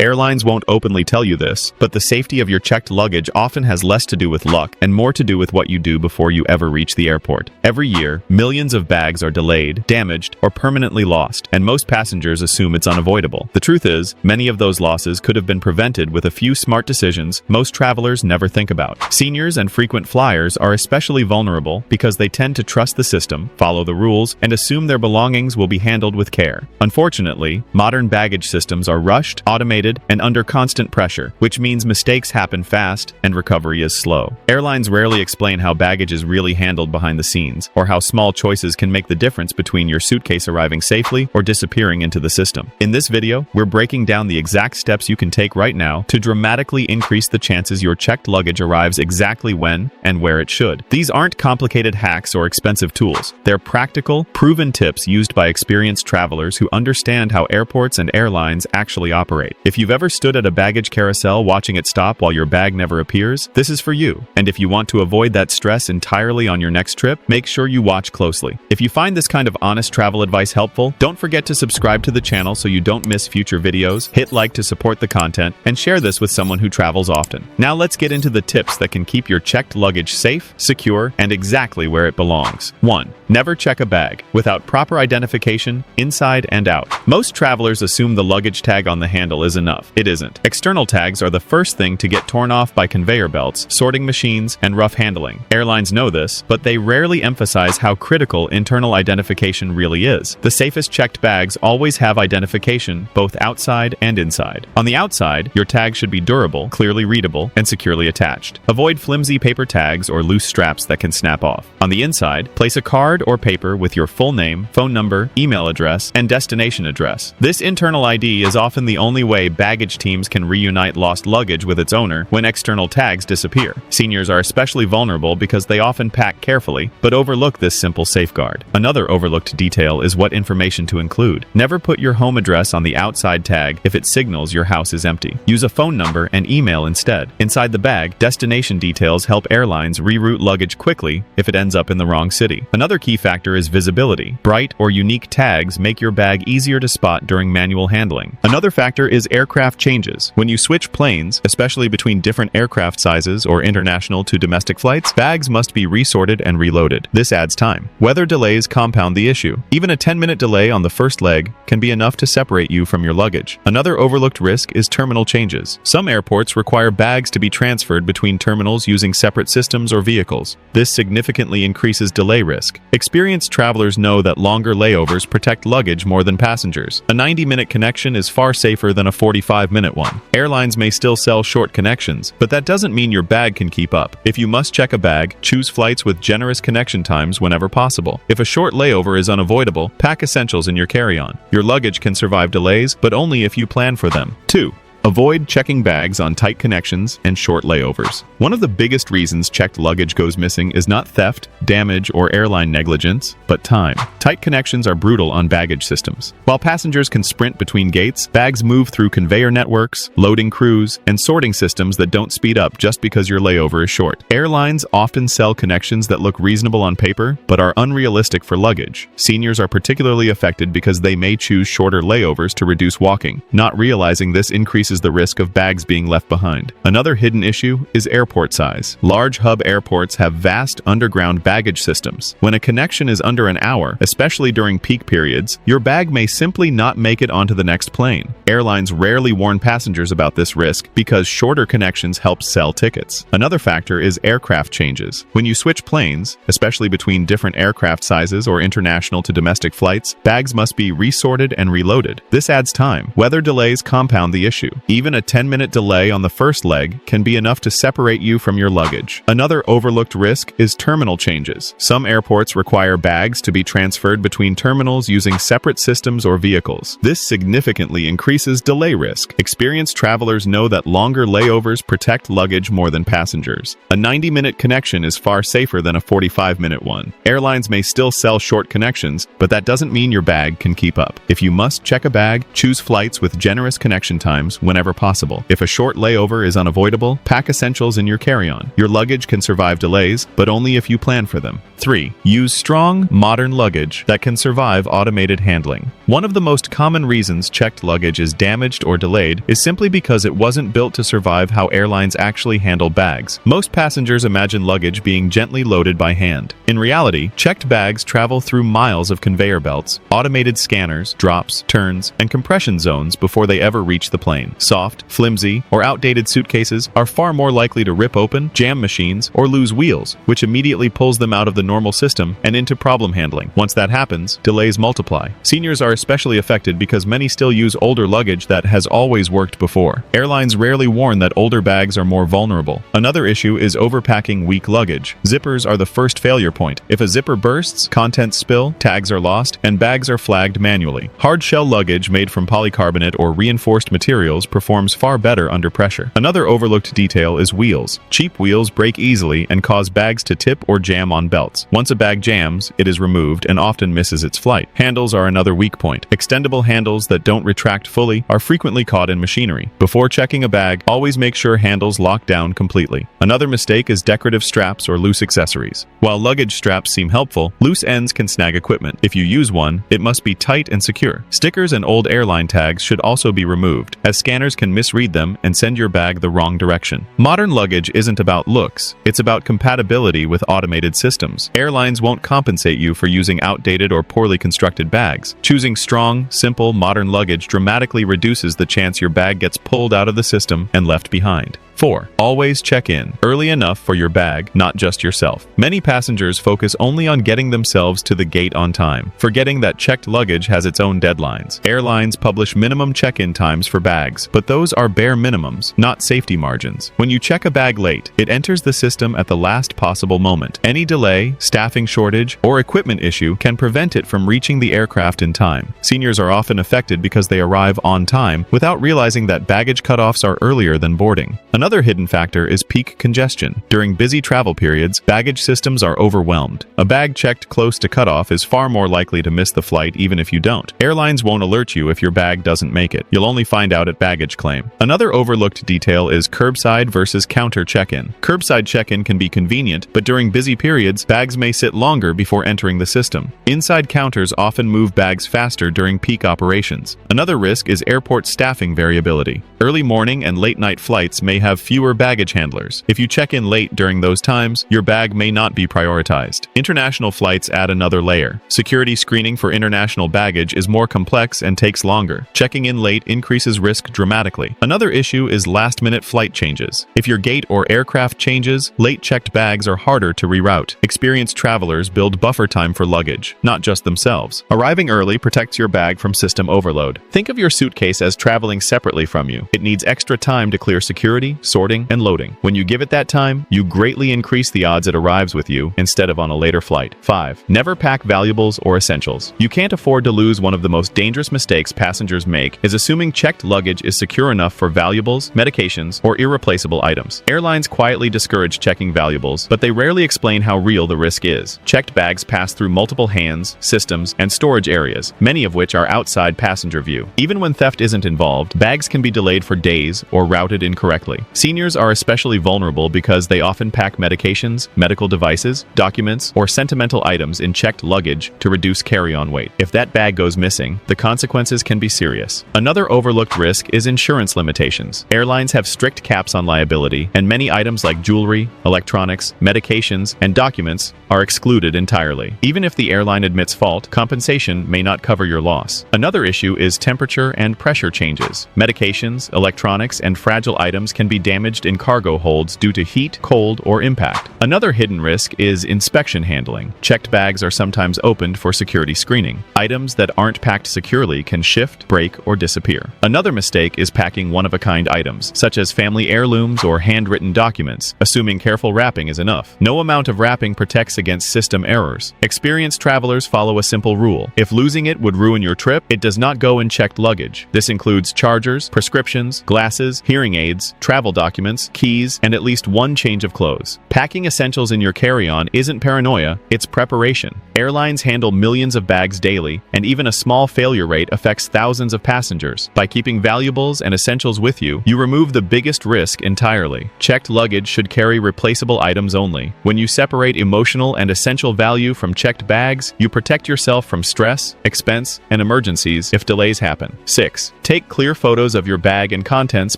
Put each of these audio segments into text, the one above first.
Airlines won't openly tell you this, but the safety of your checked luggage often has less to do with luck and more to do with what you do before you ever reach the airport. Every year, millions of bags are delayed, damaged, or permanently lost, and most passengers assume it's unavoidable. The truth is, many of those losses could have been prevented with a few smart decisions most travelers never think about. Seniors and frequent flyers are especially vulnerable because they tend to trust the system, follow the rules, and assume their belongings will be handled with care. Unfortunately, modern baggage systems are rushed, automated, and under constant pressure, which means mistakes happen fast and recovery is slow. Airlines rarely explain how baggage is really handled behind the scenes, or how small choices can make the difference between your suitcase arriving safely or disappearing into the system. In this video, we're breaking down the exact steps you can take right now to dramatically increase the chances your checked luggage arrives exactly when and where it should. These aren't complicated hacks or expensive tools. They're practical, proven tips used by experienced travelers who understand how airports and airlines actually operate. If you've ever stood at a baggage carousel watching it stop while your bag never appears, this is for you. And if you want to avoid that stress entirely on your next trip, make sure you watch closely. If you find this kind of honest travel advice helpful, don't forget to subscribe to the channel so you don't miss future videos, hit like to support the content, and share this with someone who travels often. Now let's get into the tips that can keep your checked luggage safe, secure, and exactly where it belongs. 1. Never check a bag without proper identification, inside and out. Most travelers assume the luggage tag on the handle is enough. It isn't. External tags are the first thing to get torn off by conveyor belts, sorting machines, and rough handling. Airlines know this, but they rarely emphasize how critical internal identification really is. The safest checked bags always have identification, both outside and inside. On the outside, your tag should be durable, clearly readable, and securely attached. Avoid flimsy paper tags or loose straps that can snap off. On the inside, place a card or paper with your full name, phone number, email address, and destination address. This internal ID is often the only way baggage teams can reunite lost luggage with its owner when external tags disappear. Seniors are especially vulnerable because they often pack carefully, but overlook this simple safeguard. Another overlooked detail is what information to include. Never put your home address on the outside tag if it signals your house is empty. Use a phone number and email instead. Inside the bag, destination details help airlines reroute luggage quickly if it ends up in the wrong city. Another key factor is visibility. Bright or unique tags make your bag easier to spot during manual handling. Another factor is aircraft changes. When you switch planes, especially between different aircraft sizes or international to domestic flights, bags must be resorted and reloaded. This adds time. Weather delays compound the issue. Even a 10-minute delay on the first leg can be enough to separate you from your luggage. Another overlooked risk is terminal changes. Some airports require bags to be transferred between terminals using separate systems or vehicles. This significantly increases delay risk. Experienced travelers know that longer layovers protect luggage more than passengers. A 90-minute connection is far safer than a 45-minute one. Airlines may still sell short connections, but that doesn't mean your bag can keep up. If you must check a bag, choose flights with generous connection times whenever possible. If a short layover is unavoidable, pack essentials in your carry-on. Your luggage can survive delays, but only if you plan for them. 2. Avoid checking bags on tight connections and short layovers. One of the biggest reasons checked luggage goes missing is not theft, damage, or airline negligence, but time. Tight connections are brutal on baggage systems. While passengers can sprint between gates, bags move through conveyor networks, loading crews, and sorting systems that don't speed up just because your layover is short. Airlines often sell connections that look reasonable on paper, but are unrealistic for luggage. Seniors are particularly affected because they may choose shorter layovers to reduce walking, not realizing this increases the risk of bags being left behind. Another hidden issue is airport size. Large hub airports have vast underground baggage systems. When a connection is under an hour, especially during peak periods, your bag may simply not make it onto the next plane. Airlines rarely warn passengers about this risk because shorter connections help sell tickets. Another factor is aircraft changes. When you switch planes, especially between different aircraft sizes or international to domestic flights, bags must be resorted and reloaded. This adds time. Weather delays compound the issue. Even a 10-minute delay on the first leg can be enough to separate you from your luggage. Another overlooked risk is terminal changes. Some airports require bags to be transferred between terminals using separate systems or vehicles. This significantly increases delay risk. Experienced travelers know that longer layovers protect luggage more than passengers. A 90-minute connection is far safer than a 45-minute one. Airlines may still sell short connections, but that doesn't mean your bag can keep up. If you must check a bag, choose flights with generous connection times whenever possible. If a short layover is unavoidable, pack essentials in your carry-on. Your luggage can survive delays, but only if you plan for them. 3. Use strong, modern luggage that can survive automated handling. One of the most common reasons checked luggage is damaged or delayed is simply because it wasn't built to survive how airlines actually handle bags. Most passengers imagine luggage being gently loaded by hand. In reality, checked bags travel through miles of conveyor belts, automated scanners, drops, turns, and compression zones before they ever reach the plane. Soft, flimsy, or outdated suitcases are far more likely to rip open, jam machines, or lose wheels, which immediately pulls them out of the normal system and into problem handling. Once that happens, delays multiply. Seniors are especially affected because many still use older luggage that has always worked before. Airlines rarely warn that older bags are more vulnerable. Another issue is overpacking weak luggage. Zippers are the first failure point. If a zipper bursts, contents spill, tags are lost, and bags are flagged manually. Hard shell luggage made from polycarbonate or reinforced materials performs far better under pressure. Another overlooked detail is wheels. Cheap wheels break easily and cause bags to tip or jam on belts. Once a bag jams, it is removed and often misses its flight. Handles are another weak point. Extendable handles that don't retract fully are frequently caught in machinery. Before checking a bag, always make sure handles lock down completely. Another mistake is decorative straps or loose accessories. While luggage straps seem helpful, loose ends can snag equipment. If you use one, it must be tight and secure. Stickers and old airline tags should also be removed, as scanners can misread them and send your bag the wrong direction. Modern luggage isn't about looks, it's about compatibility with automated systems. Airlines won't compensate you for using outdated or poorly constructed bags. Choosing strong, simple, modern luggage dramatically reduces the chance your bag gets pulled out of the system and left behind. 4. Always check in early enough for your bag, not just yourself. Many passengers focus only on getting themselves to the gate on time, forgetting that checked luggage has its own deadlines. Airlines publish minimum check-in times for bags, but those are bare minimums, not safety margins. When you check a bag late, it enters the system at the last possible moment. Any delay, staffing shortage, or equipment issue can prevent it from reaching the aircraft in time. Seniors are often affected because they arrive on time without realizing that baggage cutoffs are earlier than boarding. Another hidden factor is peak congestion. During busy travel periods, baggage systems are overwhelmed. A bag checked close to cutoff is far more likely to miss the flight even if you don't. Airlines won't alert you if your bag doesn't make it. You'll only find out at baggage claim. Another overlooked detail is curbside versus counter check-in. Curbside check-in can be convenient, but during busy periods, bags may sit longer before entering the system. Inside counters often move bags faster during peak operations. Another risk is airport staffing variability. Early morning and late night flights may have fewer baggage handlers. If you check in late during those times, your bag may not be prioritized. International flights add another layer. Security screening for international baggage is more complex and takes longer. Checking in late increases risk dramatically. Another issue is last-minute flight changes. If your gate or aircraft changes, late-checked bags are harder to reroute. Experienced travelers build buffer time for luggage, not just themselves. Arriving early protects your bag from system overload. Think of your suitcase as traveling separately from you. It needs extra time to clear security, sorting, and loading. When you give it that time, you greatly increase the odds it arrives with you instead of on a later flight. 5. Never pack valuables or essentials. You can't afford to lose. One of the most dangerous mistakes passengers make is assuming checked luggage is secure enough for valuables, medications, or irreplaceable items. Airlines quietly discourage checking valuables, but they rarely explain how real the risk is. Checked bags pass through multiple hands, systems, and storage areas, many of which are outside passenger view. Even when theft isn't involved, bags can be delayed for days or routed incorrectly. Seniors are especially vulnerable because they often pack medications, medical devices, documents, or sentimental items in checked luggage to reduce carry-on weight. If that bag goes missing, the consequences can be serious. Another overlooked risk is insurance limitations. Airlines have strict caps on liability, and many items like jewelry, electronics, medications, and documents are excluded entirely. Even if the airline admits fault, compensation may not cover your loss. Another issue is temperature and pressure changes. Medications, electronics, and fragile items can be damaged in cargo holds due to heat, cold, or impact. Another hidden risk is inspection handling. Checked bags are sometimes opened for security screening. Items that aren't packed securely can shift, break, or disappear. Another mistake is packing one-of-a-kind items, such as family heirlooms or handwritten documents, assuming careful wrapping is enough. No amount of wrapping protects against system errors. Experienced travelers follow a simple rule. If losing it would ruin your trip, it does not go in checked luggage. This includes chargers, prescriptions, glasses, hearing aids, travel documents, keys, and at least one change of clothes. Packing essentials in your carry-on isn't paranoia, it's preparation. Airlines handle millions of bags daily, and even a small failure rate affects thousands of passengers. By keeping valuables and essentials with you, you remove the biggest risk entirely. Checked luggage should carry replaceable items only. When you separate emotional and essential value from checked bags, you protect yourself from stress, expense, and emergencies if delays happen. 6. Take clear photos of your bag and contents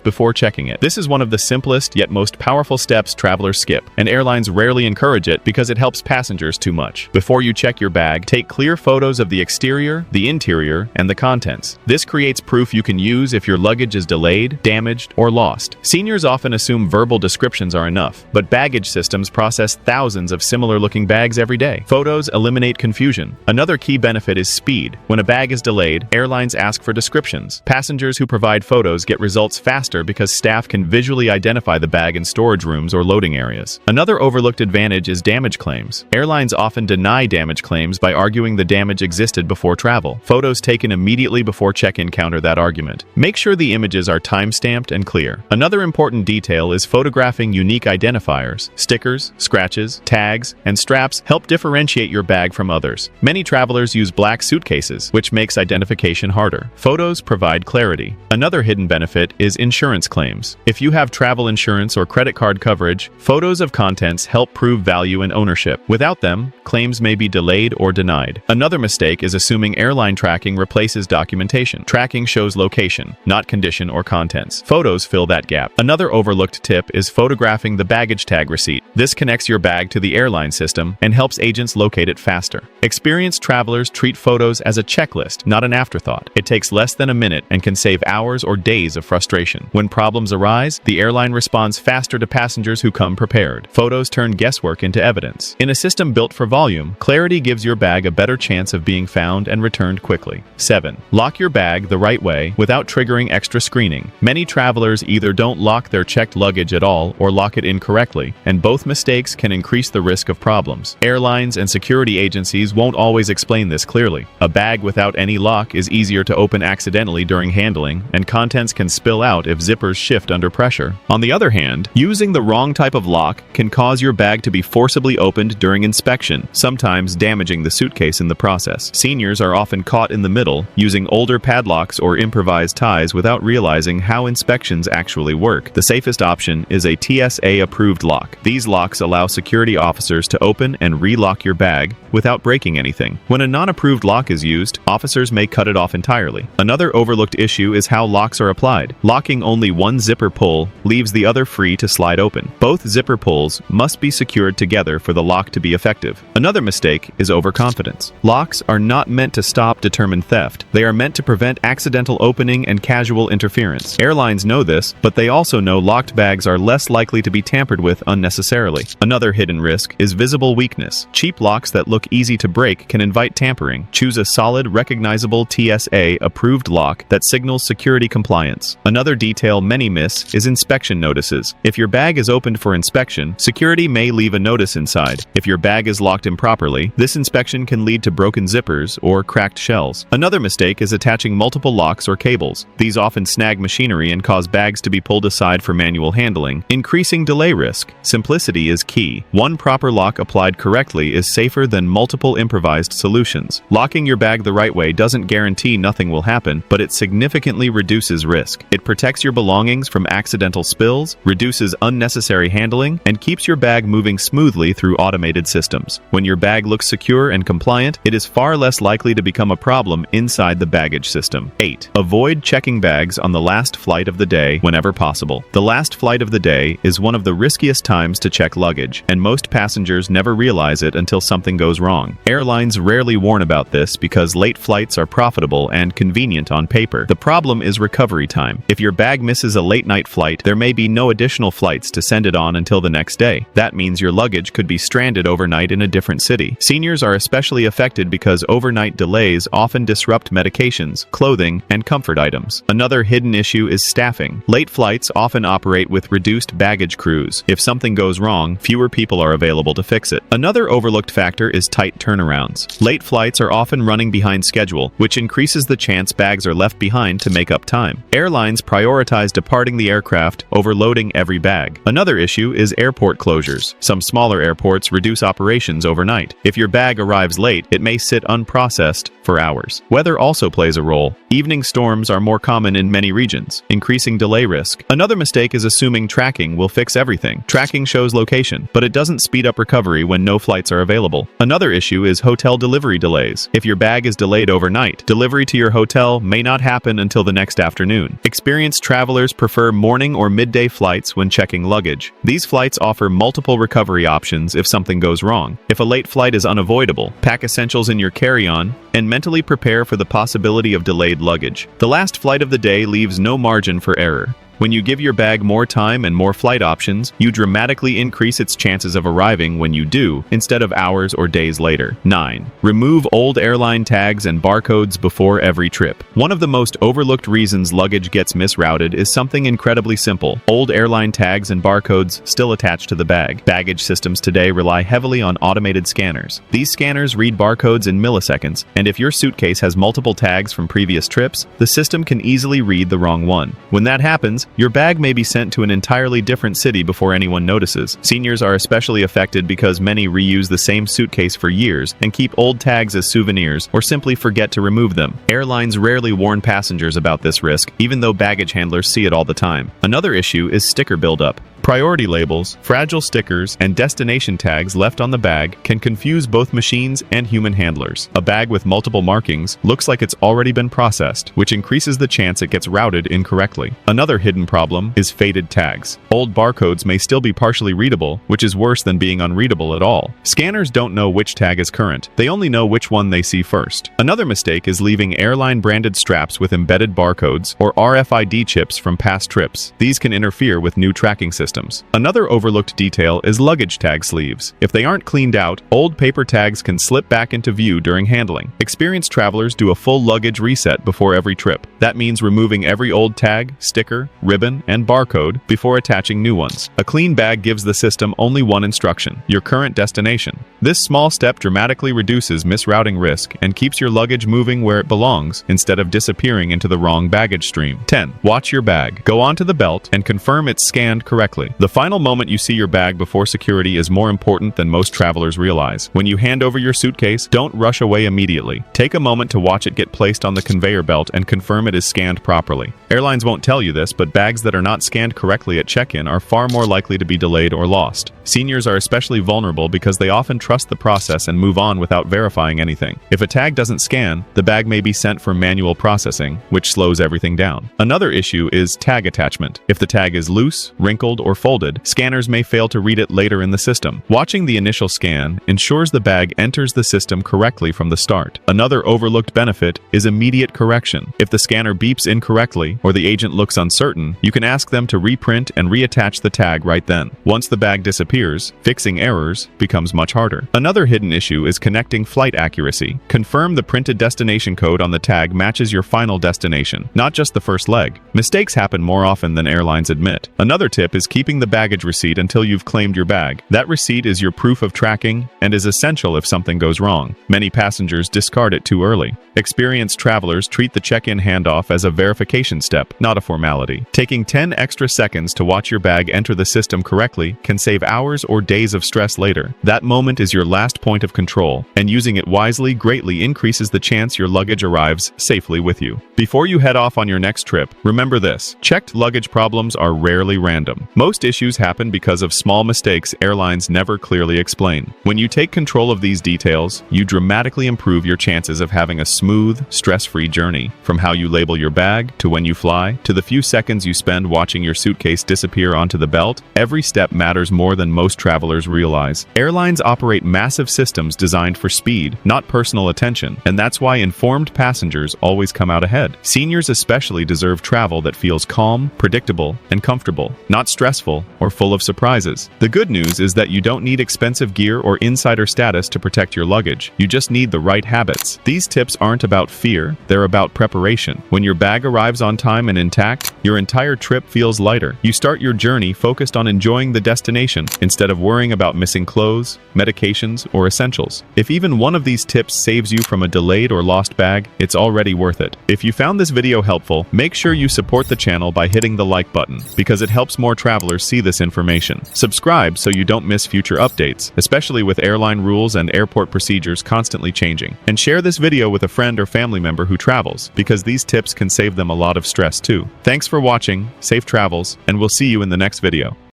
before checking it. This is one of the simplest yet most powerful steps travelers skip, and airlines rarely encourage it because it helps passengers too much. Before you check your bag, take clear photos of the exterior, the interior, and the contents. This creates proof you can use if your luggage is delayed, damaged, or lost. Seniors often assume verbal descriptions are enough, but baggage systems process thousands of similar-looking bags every day. Photos eliminate confusion. Another key benefit is speed. When a bag is delayed, airlines ask for descriptions. Passengers who provide photos get results faster because staff can visually identify the bag in storage rooms or loading areas. Another overlooked advantage is damage claims. Airlines often deny damage claims by arguing the damage existed before travel. Photos taken immediately before check-in counter that argument. Make sure the images are time-stamped and clear. Another important detail is photographing unique identifiers. Stickers, scratches, tags, and straps help differentiate your bag from others. Many travelers use black suitcases, which makes identification harder. Photos provide clarity. Another hidden benefit is insurance claims. If you have travel insurance or credit card coverage, photos of contents help prove value and ownership. Without them, claims may be delayed or denied. Another mistake is assuming airline tracking replaces documentation. Tracking shows location, not condition or contents. Photos fill that gap. Another overlooked tip is photographing the baggage tag receipt. This connects your bag to the airline system and helps agents locate it faster. Experienced travelers treat photos as a checklist, not an afterthought. It takes less than a minute and can save hours or days of frustration. When problems arise, the airline responds faster to passengers who come prepared. Photos turn guesswork into evidence. In a system built for volume, clarity gives your bag a better chance of being found and returned quickly. 7. Lock your bag the right way without triggering extra screening. Many travelers either don't lock their checked luggage at all or lock it incorrectly, and both mistakes can increase the risk of problems. Airlines and security agencies won't always explain this clearly. A bag without any lock is easier to open accidentally during handling, and contents can spill out if zippers shift under pressure. On the other hand, using the wrong type of lock can cause your bag to be forcibly opened during inspection, sometimes damaging the suitcase in the process. Seniors are often caught in the middle, using older padlocks or improvised ties without realizing how inspections actually work. The safest option is a TSA-approved lock. These locks allow security officers to open and relock your bag without breaking anything. When a non-approved lock is used, officers may cut it off entirely. Another overlooked issue is how locks are applied. Locking only one zipper pull leaves the other free to slide open. Both zipper pulls must be secured together for the lock to be effective. Another mistake is overconfidence. Locks are not meant to stop determined theft. They are meant to prevent accidental opening and casual interference. Airlines know this, but they also know locked bags are less likely to be tampered with unnecessarily. Another hidden risk is visible weakness. Cheap locks that look easy to break can invite tampering. Choose a solid, recognizable TSA-approved lock that signals security compliance. Another detail many miss is inspection notices. If your bag is opened for inspection, security may leave a notice inside. If your bag is locked improperly, this inspection can lead to broken zippers or cracked shells. Another mistake is attaching multiple locks or cables. These often snag machinery and cause bags to be pulled aside for manual handling, increasing delay risk. Simplicity is key. One proper lock applied correctly is safer than multiple improvised solutions. Locking your bag the right way doesn't guarantee nothing will happen, but it significantly reduces risk. It protects your belongings from accidental spills, reduces unnecessary handling, and keeps your bag moving smoothly through automated systems. When your bag looks secure and compliant, it is far less likely to become a problem inside the baggage system. 8. Avoid checking bags on the last flight of the day whenever possible. The last flight of the day is one of the riskiest times to check luggage, and most passengers never realize it until something goes wrong. Airlines rarely warn about this because late flights are profitable and convenient on paper. The problem is recovery time. If your bag misses a late-night flight, there may be no additional flights to send it on until the next day. That means your luggage could be stranded overnight in a different city. Seniors are especially affected because overnight delays often disrupt medications, clothing, and comfort items. Another hidden issue is staffing. Late flights often operate with reduced baggage crews. If something goes wrong, fewer people are available to fix it. Another overlooked factor is tight turnarounds. Late flights are often running behind schedule, which increases the chance bags are left behind to make up time. Airlines prioritize departing the aircraft aircraft, overloading every bag. Another issue is airport closures. Some smaller airports reduce operations overnight. If your bag arrives late, it may sit unprocessed for hours. Weather also plays a role. Evening storms are more common in many regions, increasing delay risk. Another mistake is assuming tracking will fix everything. Tracking shows location, but it doesn't speed up recovery when no flights are available. Another issue is hotel delivery delays. If your bag is delayed overnight, delivery to your hotel may not happen until the next afternoon. Experienced travelers prefer morning or midday flights when checking luggage. These flights offer multiple recovery options if something goes wrong. If a late flight is unavoidable, pack essentials in your carry-on and mentally prepare for the possibility of delayed luggage. The last flight of the day leaves no margin for error. When you give your bag more time and more flight options, you dramatically increase its chances of arriving when you do, instead of hours or days later. 9. Remove old airline tags and barcodes before every trip. One of the most overlooked reasons luggage gets misrouted is something incredibly simple. Old airline tags and barcodes still attached to the bag. Baggage systems today rely heavily on automated scanners. These scanners read barcodes in milliseconds, and if your suitcase has multiple tags from previous trips, the system can easily read the wrong one. When that happens, your bag may be sent to an entirely different city before anyone notices. Seniors are especially affected because many reuse the same suitcase for years and keep old tags as souvenirs or simply forget to remove them. Airlines rarely warn passengers about this risk, even though baggage handlers see it all the time. Another issue is sticker buildup. Priority labels, fragile stickers, and destination tags left on the bag can confuse both machines and human handlers. A bag with multiple markings looks like it's already been processed, which increases the chance it gets routed incorrectly. Another hidden problem is faded tags. Old barcodes may still be partially readable, which is worse than being unreadable at all. Scanners don't know which tag is current. They only know which one they see first. Another mistake is leaving airline-branded straps with embedded barcodes or RFID chips from past trips. These can interfere with new tracking systems. Another overlooked detail is luggage tag sleeves. If they aren't cleaned out, old paper tags can slip back into view during handling. Experienced travelers do a full luggage reset before every trip. That means removing every old tag, sticker, ribbon, and barcode before attaching new ones. A clean bag gives the system only one instruction: your current destination. This small step dramatically reduces misrouting risk and keeps your luggage moving where it belongs instead of disappearing into the wrong baggage stream. 10. Watch your bag. Go onto the belt and confirm it's scanned correctly. The final moment you see your bag before security is more important than most travelers realize. When you hand over your suitcase, don't rush away immediately. Take a moment to watch it get placed on the conveyor belt and confirm it is scanned properly. Airlines won't tell you this, but bags that are not scanned correctly at check-in are far more likely to be delayed or lost. Seniors are especially vulnerable because they often trust the process and move on without verifying anything. If a tag doesn't scan, the bag may be sent for manual processing, which slows everything down. Another issue is tag attachment. If the tag is loose, wrinkled, or folded, scanners may fail to read it later in the system. Watching the initial scan ensures the bag enters the system correctly from the start. Another overlooked benefit is immediate correction. If the scanner beeps incorrectly or the agent looks uncertain, you can ask them to reprint and reattach the tag right then. Once the bag disappears, fixing errors becomes much harder. Another hidden issue is connecting flight accuracy. Confirm the printed destination code on the tag matches your final destination, not just the first leg. Mistakes happen more often than airlines admit. Another tip is keeping the baggage receipt until you've claimed your bag. That receipt is your proof of tracking and is essential if something goes wrong. Many passengers discard it too early. Experienced travelers treat the check-in handoff as a verification step, not a formality. Taking 10 extra seconds to watch your bag enter the system correctly can save hours or days of stress later. That moment is your last point of control, and using it wisely greatly increases the chance your luggage arrives safely with you. Before you head off on your next trip, remember this: checked luggage problems are rarely random. Most issues happen because of small mistakes airlines never clearly explain. When you take control of these details, you dramatically improve your chances of having a smooth, stress-free journey. From how you label your bag, to when you fly, to the few seconds you spend watching your suitcase disappear onto the belt, every step matters more than most travelers realize. Airlines operate massive systems designed for speed, not personal attention, and that's why informed passengers always come out ahead. Seniors especially deserve travel that feels calm, predictable, and comfortable, not stressful stressful or full of surprises. The good news is that you don't need expensive gear or insider status to protect your luggage. You just need the right habits. These tips aren't about fear, they're about preparation. When your bag arrives on time and intact, your entire trip feels lighter. You start your journey focused on enjoying the destination instead of worrying about missing clothes, medications, or essentials. If even one of these tips saves you from a delayed or lost bag, it's already worth it. If you found this video helpful, make sure you support the channel by hitting the like button, because it helps more travelers see this information. Subscribe so you don't miss future updates, especially with airline rules and airport procedures constantly changing. And share this video with a friend or family member who travels, because these tips can save them a lot of stress too. Thanks for watching, safe travels, and we'll see you in the next video.